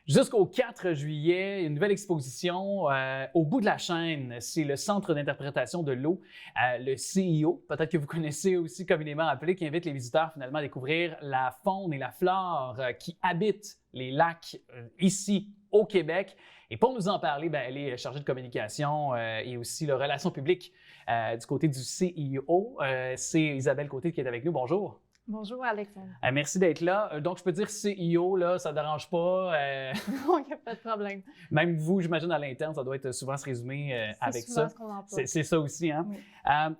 Jusqu'au 4 juillet, une nouvelle exposition au bout de la chaîne. C'est le Centre d'interprétation de l'eau, le CIO, peut-être que vous connaissez aussi communément appelé, qui invite les visiteurs finalement à découvrir la faune et la flore qui habitent les lacs ici au Québec. Et pour nous en parler, elle est chargée de communication et aussi de relations publiques du côté du CIO. C'est Isabelle Côté qui est avec nous. Bonjour. Bonjour Alexandre. Merci d'être là. Donc, je peux dire CIO, là, ça ne dérange pas. Non, il n'y a pas de problème. Même vous, j'imagine, à l'interne, ça doit être souvent se résumer avec souvent ça. Ce qu'on emploie. C'est ça aussi, hein? Oui.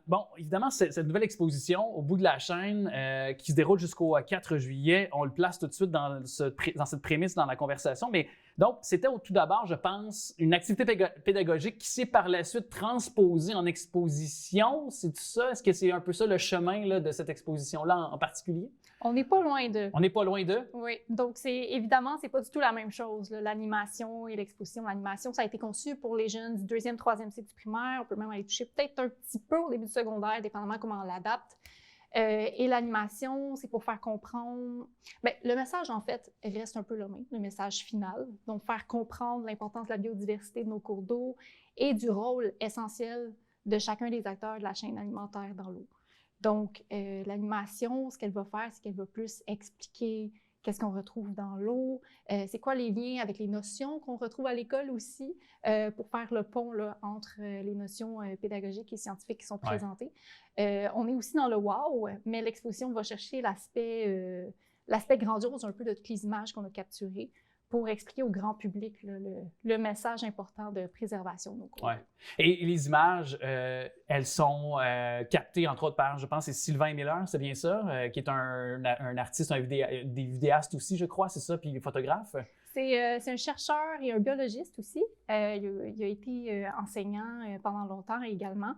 Bon, évidemment, cette nouvelle exposition au bout de la chaîne qui se déroule jusqu'au 4 juillet, on le place tout de suite dans cette prémisse dans la conversation. Mais donc, c'était tout d'abord, je pense, une activité pédagogique qui s'est par la suite transposée en exposition. C'est ça? Est-ce que c'est un peu ça le chemin là, de cette exposition-là en particulier? On n'est pas loin d'eux. On n'est pas loin d'eux? Oui. Donc, évidemment, c'est pas du tout la même chose, là, l'animation et l'exposition. L'animation, ça a été conçu pour les jeunes du 2e, 3e cycle du primaire. On peut même aller toucher peut-être un petit peu au début du secondaire, dépendamment comment on l'adapte. Et l'animation, c'est pour faire comprendre... le message, en fait, reste un peu le même, le message final. Donc, faire comprendre l'importance de la biodiversité de nos cours d'eau et du rôle essentiel de chacun des acteurs de la chaîne alimentaire dans l'eau. Donc, l'animation, ce qu'elle va faire, c'est qu'elle va plus expliquer qu'est-ce qu'on retrouve dans l'eau, c'est quoi les liens avec les notions qu'on retrouve à l'école aussi, pour faire le pont là, entre les notions pédagogiques et scientifiques qui sont présentées. On est aussi dans le wow, mais l'exposition va chercher l'aspect grandiose un peu de toutes les images qu'on a capturées pour expliquer au grand public là, le message important de préservation de nos cours. Ouais. Et les images, elles sont captées, entre autres, par, je pense, c'est Sylvain Miller, c'est bien ça, qui est un artiste, des vidéastes aussi, je crois, c'est ça, puis photographe. C'est un chercheur et un biologiste aussi. Il a été enseignant pendant longtemps également.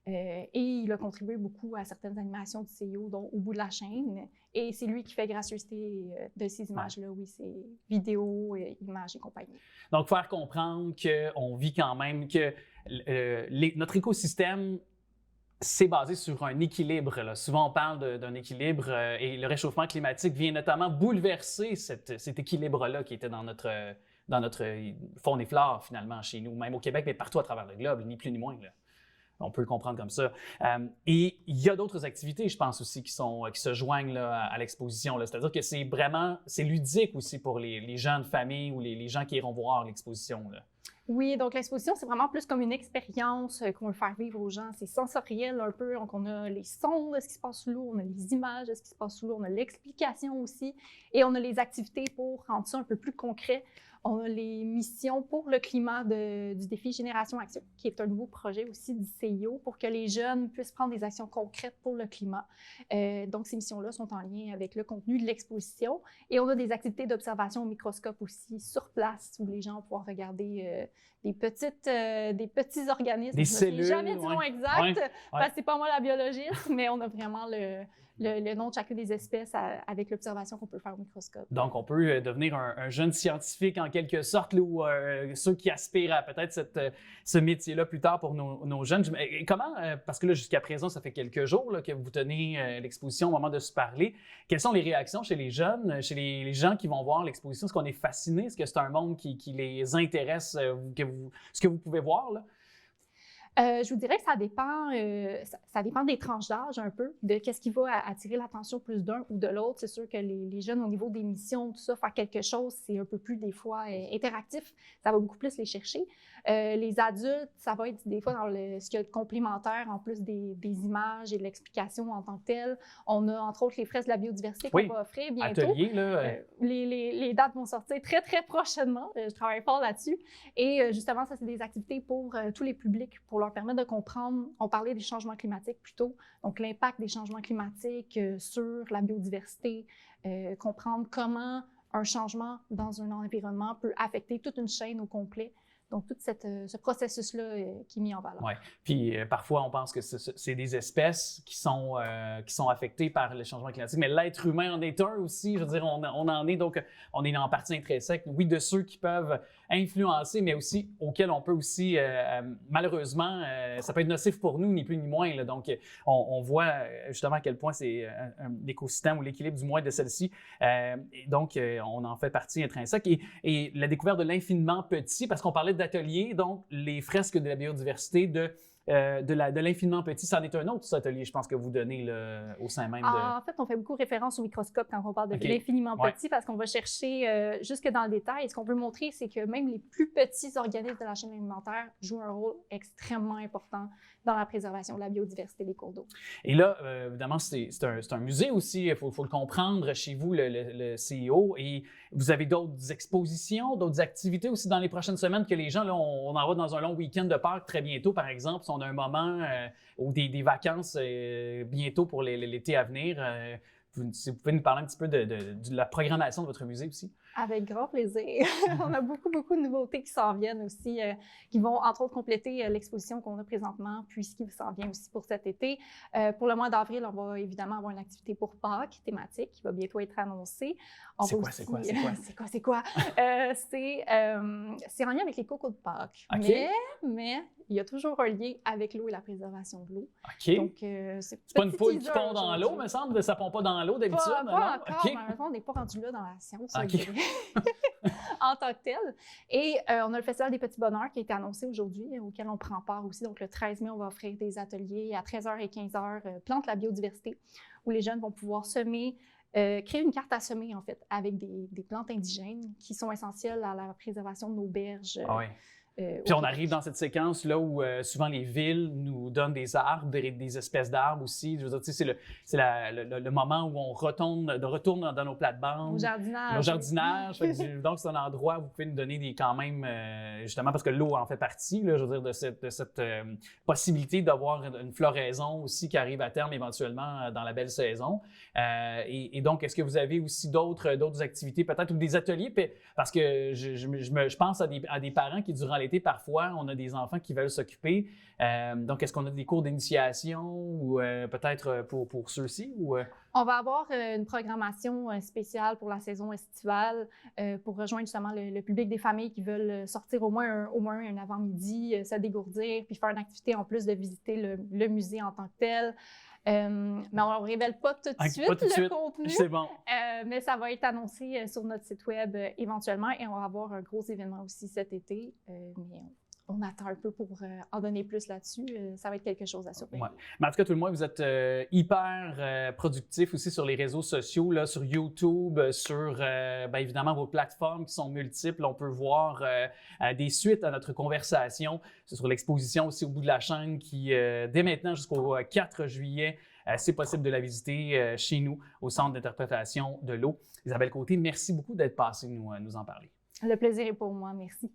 Et il a contribué beaucoup à certaines animations du CIO, dont Au bout de la chaîne. Et c'est lui qui fait gracieuseté de ces images-là, oui, c'est vidéos, images et compagnie. Donc, faire comprendre qu'on vit quand même que notre écosystème, c'est basé sur un équilibre. Là. Souvent, on parle d'un équilibre et le réchauffement climatique vient notamment bouleverser cet équilibre-là qui était dans notre faune et flore, finalement, chez nous, même au Québec, mais partout à travers le globe, ni plus ni moins. Là. On peut le comprendre comme ça. Et il y a d'autres activités, je pense aussi, qui se joignent là, à l'exposition. C'est-à-dire que c'est ludique aussi pour les jeunes familles ou les gens qui iront voir l'exposition. Là. Oui, donc l'exposition, c'est vraiment plus comme une expérience qu'on veut faire vivre aux gens. C'est sensoriel un peu. Donc, on a les sons de ce qui se passe sous l'eau, on a les images de ce qui se passe sous l'eau, on a l'explication aussi et on a les activités pour rendre ça un peu plus concret. On a les missions pour le climat du défi Génération Action, qui est un nouveau projet aussi du CIO pour que les jeunes puissent prendre des actions concrètes pour le climat. Donc, ces missions-là sont en lien avec le contenu de l'exposition. Et on a des activités d'observation au microscope aussi sur place où les gens vont pouvoir regarder des petits organismes. Des cellules. Je ne sais jamais du nom exact, parce que c'est pas moi la biologiste, mais on a vraiment le nom de chacune des espèces avec l'observation qu'on peut faire au microscope. Donc, on peut devenir un jeune scientifique en quelque sorte, là, ou ceux qui aspirent à peut-être ce métier-là plus tard pour nos jeunes. Et comment, parce que là, jusqu'à présent, ça fait quelques jours là, que vous tenez l'exposition au moment de se parler. Quelles sont les réactions chez les jeunes, chez les gens qui vont voir l'exposition? Est-ce qu'on est fasciné? Est-ce que c'est un monde qui les intéresse, ce que vous pouvez voir, là? Je vous dirais que ça dépend des tranches d'âge un peu, de qu'est-ce qui va attirer l'attention plus d'un ou de l'autre. C'est sûr que les jeunes, au niveau des missions, tout ça, faire quelque chose, c'est un peu plus, des fois, interactif. Ça va beaucoup plus les chercher. Les adultes, ça va être des fois dans ce qu'il y a de complémentaire, en plus des images et de l'explication en tant que telle. On a, entre autres, les fresques de la biodiversité qu'on va offrir bientôt. Atelier, là. Les dates vont sortir très, très prochainement. Je travaille fort là-dessus. Et justement, ça, c'est des activités pour tous les publics, pour leur permettre de comprendre, on parlait des changements climatiques plus tôt, donc l'impact des changements climatiques sur la biodiversité, comprendre comment un changement dans un environnement peut affecter toute une chaîne au complet. Donc, tout ce processus-là qui est mis en valeur. Oui. Puis parfois, on pense que c'est des espèces qui sont affectées par le changement climatique, mais l'être humain en est un aussi. Je veux dire, on en est, donc on est en partie intrinsèque, oui, de ceux qui peuvent influencer, mais aussi auxquels on peut aussi, malheureusement, ça peut être nocif pour nous, ni plus ni moins. Là. Donc, on voit justement à quel point c'est l'écosystème ou l'équilibre du moins de celle-ci. Donc, on en fait partie intrinsèque. Et la découverte de l'infiniment petit, parce qu'on parlait d'ateliers, donc les fresques de la biodiversité, de l'infiniment petit, c'en est un autre, cet atelier, je pense, que vous donnez là, au sein même de... En fait, on fait beaucoup référence au microscope quand on parle de l'infiniment petit, parce qu'on va chercher jusque dans le détail. Et ce qu'on veut montrer, c'est que même les plus petits organismes de la chaîne alimentaire jouent un rôle extrêmement important dans la préservation de la biodiversité des cours d'eau. Et là, évidemment, c'est un musée aussi, il faut le comprendre chez vous, le CEO, et vous avez d'autres expositions, d'autres activités aussi dans les prochaines semaines que les gens, là, on en va dans un long week-end de Pâques très bientôt, par exemple, si on a un moment ou des vacances bientôt pour l'été à venir. Si vous pouvez nous parler un petit peu de la programmation de votre musée aussi. Avec grand plaisir. On a beaucoup de nouveautés qui s'en viennent aussi, qui vont entre autres compléter l'exposition qu'on a présentement, puisqu'il s'en vient aussi pour cet été. Pour le mois d'avril, on va évidemment avoir une activité pour Pâques thématique qui va bientôt être annoncée. C'est quoi? C'est en lien avec les cocos de Pâques. Okay. Mais il y a toujours un lien avec l'eau et la préservation de l'eau. OK. Donc, c'est pas une poule qui pond dans l'eau, me semble. Ça pond pas dans l'eau d'habitude. Pas encore, malheureusement, on n'est pas rendu là dans la science. Okay. En tant que tel. Et on a le Festival des Petits Bonheurs qui a été annoncé aujourd'hui, auquel on prend part aussi. Donc, le 13 mai, on va offrir des ateliers à 13h et 15h, Plante la biodiversité, où les jeunes vont pouvoir semer, créer une carte à semer, en fait, avec des plantes indigènes qui sont essentielles à la préservation de nos berges. Ah oui. Puis on arrive dans cette séquence là où souvent les villes nous donnent des arbres, des espèces d'arbres aussi. Je veux dire, c'est le moment où on retourne dans nos plates-bandes. Nos jardinages. Donc, c'est un endroit où vous pouvez nous donner quand même, justement, parce que l'eau en fait partie, là, je veux dire, de cette possibilité d'avoir une floraison aussi qui arrive à terme éventuellement dans la belle saison. Et donc, est-ce que vous avez aussi d'autres activités peut-être ou des ateliers? Parce que je pense à des parents qui, durant l'été, parfois, on a des enfants qui veulent s'occuper. Donc, est-ce qu'on a des cours d'initiation ou peut-être pour ceux-ci? On va avoir une programmation spéciale pour la saison estivale pour rejoindre justement le public des familles qui veulent sortir au moins un avant-midi, se dégourdir, puis faire une activité en plus de visiter le musée en tant que tel. Mais on ne révèle pas tout de suite le contenu. C'est bon. Mais ça va être annoncé sur notre site web éventuellement et on va avoir un gros événement aussi cet été. Mais on attend un peu pour en donner plus là-dessus. Ça va être quelque chose à surveiller. Ouais. Mais en tout cas, tout le monde, vous êtes hyper productif aussi sur les réseaux sociaux, là, sur YouTube, sur évidemment vos plateformes qui sont multiples. On peut voir des suites à notre conversation. C'est sur l'exposition aussi au bout de la chaîne qui, dès maintenant jusqu'au 4 juillet, c'est possible de la visiter chez nous au Centre d'interprétation de l'eau. Isabelle Côté, merci beaucoup d'être passée nous en parler. Le plaisir est pour moi. Merci.